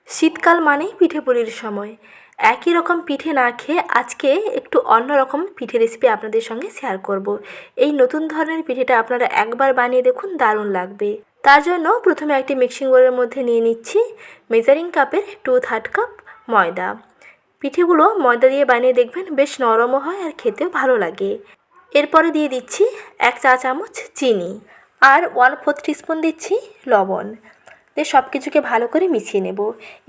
শীতকাল মানেই পিঠে পুলির সময়। একই রকম পিঠে না খেয়ে আজকে একটু অন্য রকম পিঠে রেসিপি আপনাদের সঙ্গে শেয়ার করব। এই নতুন ধরনের পিঠেটা আপনারা একবার বানিয়ে দেখুন, দারুণ লাগবে। তার জন্য প্রথমে একটি মিক্সিং বোলের মধ্যে নিয়ে নিচ্ছি মেজারিং কাপের 2/3 কাপ ময়দা। পিঠেগুলো ময়দা দিয়ে বানিয়ে দেখবেন বেশ নরমও হয় আর খেতেও ভালো লাগে। এরপরে দিয়ে দিচ্ছি 1 চা চামচ চিনি আর 1/4 টিস্পুন দিচ্ছি লবণ। দিয়ে সব কিছুকে ভালো করে মিশিয়ে নেব।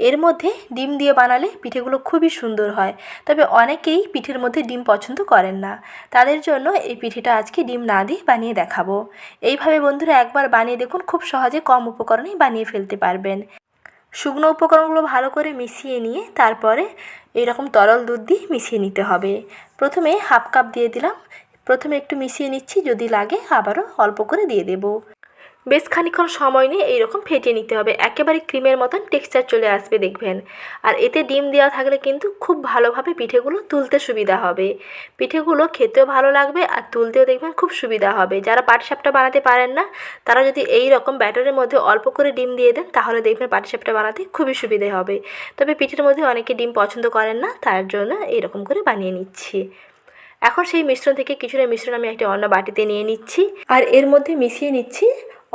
এর মধ্যে ডিম দিয়ে বানালে পিঠেগুলো খুবই সুন্দর হয়, তবে অনেকেই পিঠের মধ্যে ডিম পছন্দ করেন না। তাদের জন্য এই পিঠেটা আজকে ডিম না দিয়ে বানিয়ে দেখাবো। এইভাবে বন্ধুরা একবার বানিয়ে দেখুন, খুব সহজে কম উপকরণেই বানিয়ে ফেলতে পারবেন। শুকনো উপকরণগুলো ভালো করে মিশিয়ে নিয়ে তারপরে এরকম তরল দুধ দিয়ে মিশিয়ে নিতে হবে। প্রথমে 1/2 কাপ দিয়ে দিলাম। প্রথমে একটু মিশিয়ে নিচ্ছি, যদি লাগে আবারও অল্প করে দিয়ে দেব। বেশ খানিকক্ষণ সময় নিয়ে এইরকম ফেটিয়ে নিতে হবে, একেবারে ক্রিমের মতন টেক্সচার চলে আসবে দেখবেন। আর এতে ডিম দেওয়া থাকলে কিন্তু খুব ভালোভাবে পিঠেগুলো তুলতে সুবিধা হবে। পিঠেগুলো খেতেও ভালো লাগবে আর তুলতেও দেখবেন খুব সুবিধা হবে। যারা পাটিসাপটা বানাতে পারেন না তারা যদি এই রকম ব্যাটারের মধ্যে অল্প করে ডিম দিয়ে দেন তাহলে দেখবেন পাটিসাপটা বানাতে খুবই সুবিধে হবে। তবে পিঠের মধ্যে অনেকে ডিম পছন্দ করেন না, তার জন্য এইরকম করে বানিয়ে নিচ্ছি। এখন সেই মিশ্রণ থেকে কিছুটা মিশ্রণ আমি একটা অন্য বাটিতে নিয়ে নিচ্ছি আর এর মধ্যে মিশিয়ে নিচ্ছি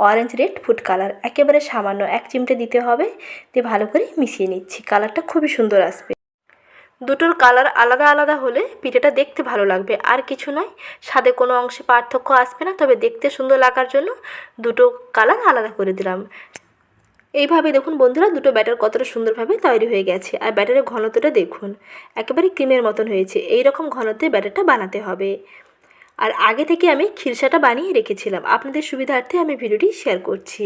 অরেঞ্জ রেড ফুড কালার। একেবারে সামান্য 1 চিমটে দিতে হবে। দিয়ে ভালো করে মিশিয়ে নিচ্ছি, কালারটা খুবই সুন্দর আসবে। দুটোর কালার আলাদা আলাদা হলে পিঠেটা দেখতে ভালো লাগবে, আর কিছু নয়। স্বাদে কোনো অংশে পার্থক্য আসবে না, তবে দেখতে সুন্দর লাগার জন্য দুটো কালার আলাদা করে দিলাম। এইভাবে দেখুন বন্ধুরা, দুটো ব্যাটার কতটা সুন্দরভাবে তৈরি হয়ে গেছে। আর ব্যাটারের ঘনত্বটা দেখুন, একেবারে ক্রিমের মতন হয়েছে। এই রকম ঘনত্বে ব্যাটারটা বানাতে হবে। আর আগে থেকে আমি খিরসাটা বানিয়ে রেখেছিলাম, আপনাদের সুবিধার্থে আমি ভিডিওটি শেয়ার করছি।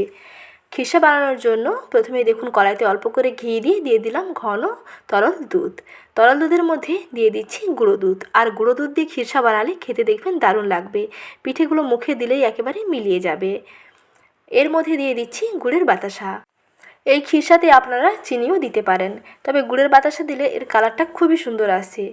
খিরসা বানানোর জন্য প্রথমেই দেখুন কড়াইতে অল্প করে ঘি দিয়ে দিলাম ঘন তরল দুধ। তরল দুধের মধ্যে দিয়ে দিচ্ছি গুঁড়ো দুধ। আর গুঁড়ো দুধ দিয়ে খিরসা বানালে খেতে দেখবেন দারুণ লাগবে। পিঠেগুলো মুখে দিলেই একেবারে মিলিয়ে যাবে। এর মধ্যে দিয়ে দিচ্ছি গুড়ের বাতাসা। এই খিরসাতে আপনারা চিনিও দিতে পারেন, তবে গুড়ের বাতাসা দিলে এর কালারটা খুবই সুন্দর আসে।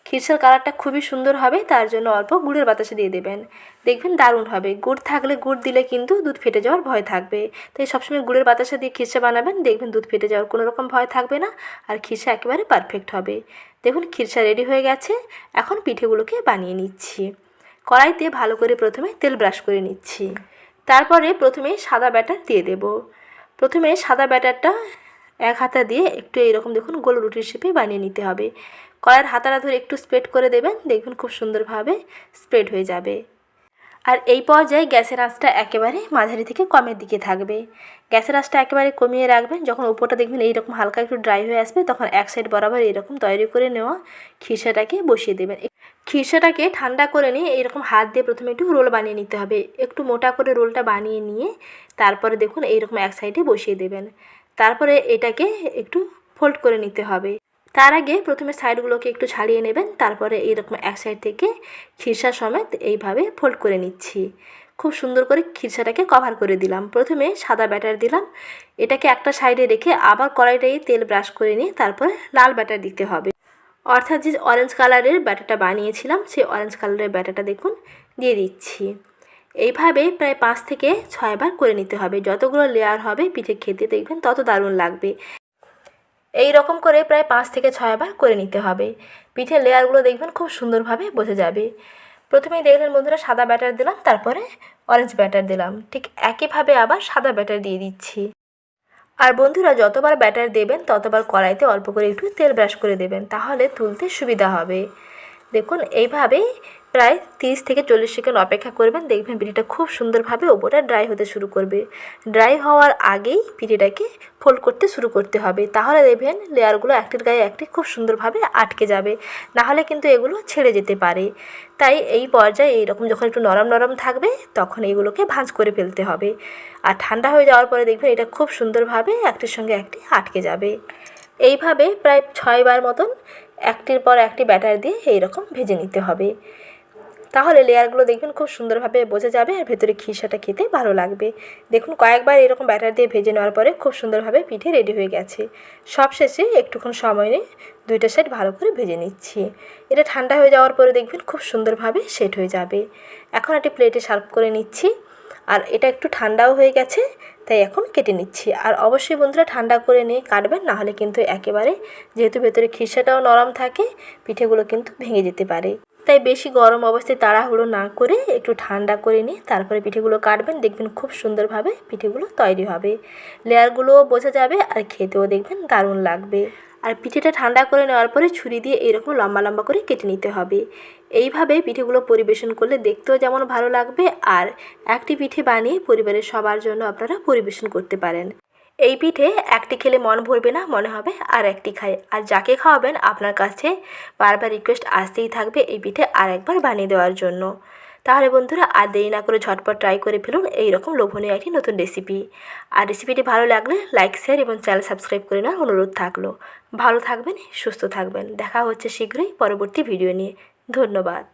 খিরসার কালারটা খুবই সুন্দর হবে, তার জন্য অল্প গুড়ের বাতাসা দিয়ে দেবেন, দেখবেন দারুণ হবে। গুড় থাকলে গুড় দিলে কিন্তু দুধ ফেটে যাওয়ার ভয় থাকবে, তাই সবসময় গুড়ের বাতাসা দিয়ে খিরসা বানাবেন, দেখবেন দুধ ফেটে যাওয়ার কোনো রকম ভয় থাকবে না আর খিরসা একেবারে পারফেক্ট হবে। দেখুন খিরসা রেডি হয়ে গেছে। এখন পিঠেগুলোকে বানিয়ে নিচ্ছি। কড়াইতে ভালো করে প্রথমে তেল ব্রাশ করে নিচ্ছি। তারপরে প্রথমে সাদা ব্যাটার দিয়ে দেব। প্রথমে সাদা ব্যাটারটা 1 হাতা দিয়ে একটু এইরকম দেখুন গোল রুটির শেপে বানিয়ে নিতে হবে। কড়াইয়ের হাতাটা ধরে একটু স্প্রেড করে দেবেন, দেখবেন খুব সুন্দরভাবে স্প্রেড হয়ে যাবে। আর এই পর্যায়ে গ্যাসের আঁচটা একেবারে মাঝারি থেকে কমের দিকে থাকবে। গ্যাসের আঁচটা একেবারে কমিয়ে রাখবেন। যখন উপরটা দেখবেন এইরকম হালকা একটু ড্রাই হয়ে আসবে, তখন এক সাইড বরাবর এইরকম তৈরি করে নেওয়া খিরসাটাকে বসিয়ে দেবেন। খিরসাটাকে ঠান্ডা করে নিয়ে এইরকম হাত দিয়ে প্রথমে একটু রোল বানিয়ে নিতে হবে। একটু মোটা করে রোলটা বানিয়ে নিয়ে তারপরে দেখুন এইরকম এক সাইডে বসিয়ে দেবেন। তারপরে এটাকে একটু ফোল্ড করে নিতে হবে। তার আগে প্রথমে সাইডগুলোকে একটু ছাড়িয়ে নেবেন, তারপরে এইরকম এক সাইড থেকে খিরসা সমেত এইভাবে ফোল্ড করে নিচ্ছি। খুব সুন্দর করে খিরসাটাকে কভার করে দিলাম। প্রথমে সাদা ব্যাটার দিলাম, এটাকে একটা সাইডে রেখে আবার কড়াইটায় তেল ব্রাশ করে নিয়ে তারপরে লাল ব্যাটার দিতে হবে। অর্থাৎ যে অরেঞ্জ কালারের ব্যাটারটা বানিয়েছিলাম সেই অরেঞ্জ কালারের ব্যাটারটা দেখুন দিয়ে দিচ্ছি। এইভাবে প্রায় 5 থেকে 6 বার করে নিতে হবে। যতগুলো লেয়ার হবে পিঠে খেতে দেখবেন তত দারুণ লাগবে। এই রকম করে প্রায় 5 থেকে 6 বার করে নিতে হবে। পিঠের লেয়ারগুলো দেখবেন খুব সুন্দরভাবে বোঝা যাবে। প্রথমেই দেখলেন বন্ধুরা সাদা ব্যাটার দিলাম, তারপরে অরেঞ্জ ব্যাটার দিলাম, ঠিক একইভাবে আবার সাদা ব্যাটার দিয়ে দিচ্ছি। আর বন্ধুরা যতবার ব্যাটার দেবেন ততবার কড়াইতে অল্প করে একটু তেল ব্রাশ করে দেবেন, তাহলে তুলতে সুবিধা হবে। দেখুন এইভাবেই প্রায় 30 থেকে 40 সেকেন্ড অপেক্ষা করবেন, দেখবেন পিঠেটা খুব সুন্দরভাবে ওপরটা ড্রাই হতে শুরু করবে। ড্রাই হওয়ার আগেই পিঠেটাকে ফোল্ড করতে শুরু করতে হবে, তাহলে দেখবেন লেয়ারগুলো একটির গায়ে একটি খুব সুন্দরভাবে আটকে যাবে, নাহলে কিন্তু এগুলো ছেড়ে যেতে পারে। তাই এই পর্যায়ে এইরকম যখন একটু নরম নরম থাকবে তখন এইগুলোকে ভাঁজ করে ফেলতে হবে। আর ঠান্ডা হয়ে যাওয়ার পরে দেখবেন এটা খুব সুন্দরভাবে একটির সঙ্গে একটি আটকে যাবে। এইভাবে প্রায় 6 বার মতন একটির পর একটি ব্যাটার দিয়ে এইরকম ভেজে নিতে হবে, তাহলে লেয়ারগুলো দেখবেন খুব সুন্দরভাবে বোঝা যাবে আর ভেতরে খিরসাটা খেতে ভালো লাগবে। দেখুন কয়েকবার এরকম ব্যাটার দিয়ে ভেজে নেওয়ার পরে খুব সুন্দরভাবে পিঠে রেডি হয়ে গেছে। সবশেষে একটুক্ষণ সময় নিয়ে দুইটা সাইড ভালো করে ভেজে নিচ্ছি। এটা ঠান্ডা হয়ে যাওয়ার পরে দেখবেন খুব সুন্দরভাবে সেট হয়ে যাবে। এখন একটি প্লেটে সার্ভ করে নিচ্ছি। আর এটা একটু ঠান্ডাও হয়ে গেছে, তাই এখন কেটে নিচ্ছি। আর অবশ্যই বন্ধুরা ঠান্ডা করে নিয়ে কাটবেন, নাহলে কিন্তু একেবারে যেহেতু ভেতরে খিসাটাও নরম থাকে পিঠেগুলো কিন্তু ভেঙে যেতে পারে। তাই বেশি গরম অবস্থায় তাড়াহুড়ো না করে একটু ঠান্ডা করে নিয়ে তারপরে পিঠেগুলো কাটবেন, দেখবেন খুব সুন্দরভাবে পিঠেগুলো তৈরি হবে, লেয়ারগুলোও বোঝা যাবে আর খেতেও দেখবেন দারুণ লাগবে। আর পিঠেটা ঠান্ডা করে নেওয়ার পরে ছুরি দিয়ে এরকম লম্বা লম্বা করে কেটে নিতে হবে। এইভাবে পিঠেগুলো পরিবেশন করলে দেখতেও যেমন ভালো লাগবে, আর একটি পিঠে বানিয়ে পরিবারের সবার জন্য আপনারা পরিবেশন করতে পারেন। এই পিঠে একটি খেলে মন ভরবে না, মনে হবে আর একটি খাই। আর যাকে খাওয়াবেন আপনার কাছে বারবার রিকোয়েস্ট আসতেই থাকবে এই পিঠে আর একবার বানিয়ে দেওয়ার জন্য। তাহলে বন্ধুরা আর দেরি না করে ঝটপট ট্রাই করে ফেলুন এই রকম লোভনীয় একটি নতুন রেসিপি। আর রেসিপিটি ভালো লাগলে লাইক, শেয়ার এবং চ্যানেল সাবস্ক্রাইব করে নেওয়ার অনুরোধ থাকলো। ভালো থাকবেন, সুস্থ থাকবেন। দেখা হচ্ছে শীঘ্রই পরবর্তী ভিডিও নিয়ে। ধন্যবাদ।